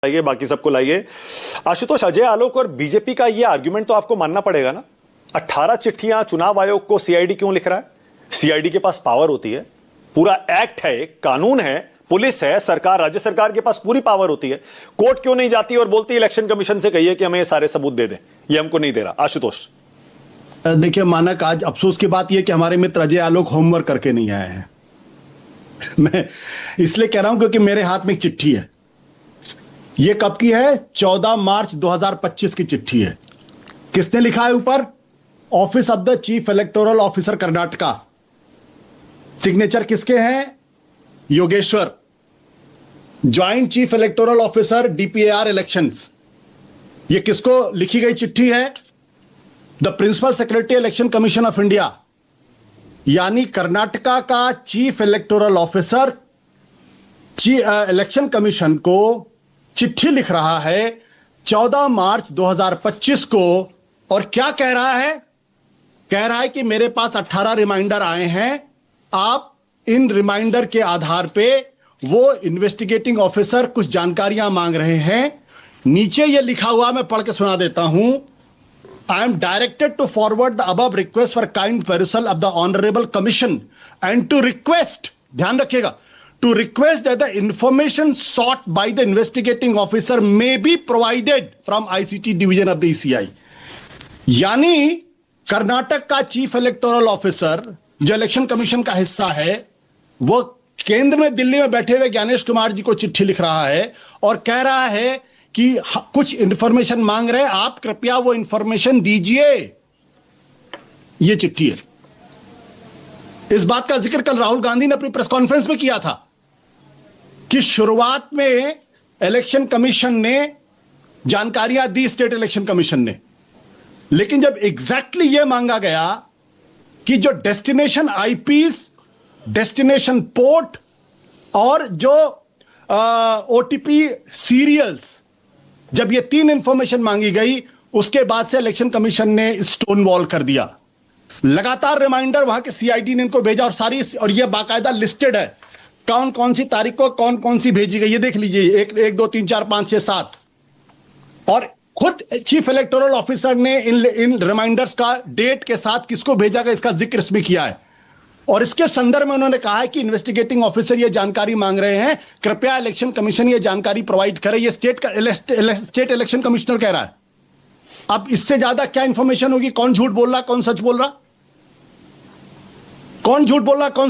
लाइए, बाकी सबको लाइए। आशुतोष, अजय आलोक और बीजेपी का ये आर्ग्यूमेंट तो आपको मानना पड़ेगा ना। 18 चिट्ठियां चुनाव आयोग को सीआईडी क्यों लिख रहा है? सीआईडी के पास पावर होती है, पूरा एक्ट है, कानून है, पुलिस है, सरकार, राज्य सरकार के पास पूरी पावर होती है। कोर्ट क्यों नहीं जाती और बोलती इलेक्शन कमीशन से कहिए कि हमें ये सारे सबूत दे दें, ये हमको नहीं दे रहा। आशुतोष देखिए मानक, आज अफसोस की बात यह कि हमारे मित्र अजय आलोक होमवर्क करके नहीं आए हैं। मैं इसलिए कह रहा हूं क्योंकि मेरे हाथ में एक चिट्ठी है। यह कब की है? 14 मार्च 2025 की चिट्ठी है। किसने लिखा है ऊपर? Office of the chief electoral officer Karnataka. Signature किसके हैं? Yogeshwar, joint chief electoral officer DPAR elections. यह किसको लिखी गई चिट्ठी है? The principal secretary election commission of India, यानी कर्नाटका का chief electoral officer election commission को चिट्ठी लिख रहा है 14 मार्च 2025 को। और क्या कह रहा है? कह रहा है कि मेरे पास 18 रिमाइंडर आए हैं। आप इन रिमाइंडर के आधार पे वो इन्वेस्टिगेटिंग ऑफिसर कुछ जानकारियां मांग रहे हैं। नीचे ये लिखा हुआ, मैं पढ़ के सुना देता हूं। I am directed to forward the above request for kind perusal of the Honorable Commission and to request, ध्यान रखिएगा, to request that the information sought by the investigating officer may be provided from ICT division of the ECI। यानी कर्नाटक का chief electoral officer जो election commission का हिस्सा है, वो केंद्र में दिल्ली में बैठे हुए ज्ञानेश कुमार जी को चिट्ठी लिख रहा है और कह रहा है कि कुछ इंफॉर्मेशन मांग रहे हैं, आप कृपया वो इंफॉर्मेशन दीजिए। ये चिट्ठी है। इस बात का जिक्र कल राहुल गांधी ने अपनी प्रेस कॉन्फ्रेंस में किया था कि शुरुआत में इलेक्शन कमीशन ने जानकारियां दी, स्टेट इलेक्शन कमीशन ने, लेकिन जब एग्जैक्टली यह मांगा गया कि जो डेस्टिनेशन आईपीस, डेस्टिनेशन पोर्ट और जो ओटीपी सीरियल्स, जब ये 3 इंफॉर्मेशन मांगी गई, उसके बाद से इलेक्शन कमीशन ने स्टोन वॉल कर दिया। लगातार रिमाइंडर वहां के सीआईडी ने इनको भेजा और ये बाकायदा लिस्टेड है कौन कौन सी तारीख को कौन कौन सी भेजी गई। ये देख लीजिए, 1 2 3 4 5 6 7। और खुद चीफ इलेक्टोरल ऑफिसर ने इन रिमाइंडर्स का डेट के साथ किसको भेजा गया इसका जिक्र इसमें किया है। और इसके संदर्भ में उन्होंने कहा है कि इन्वेस्टिगेटिंग ऑफिसर ये जानकारी मांग रहे हैं, कृपया इलेक्शन कमीशन ये जानकारी प्रोवाइड करे। ये स्टेट इलेक्शन कमिश्नर कह रहा है। अब इससे ज्यादा क्या इंफॉर्मेशन होगी? कौन झूठ बोल रहा, कौन सच बोल रहा, कौन झूठ बोल रहा, कौन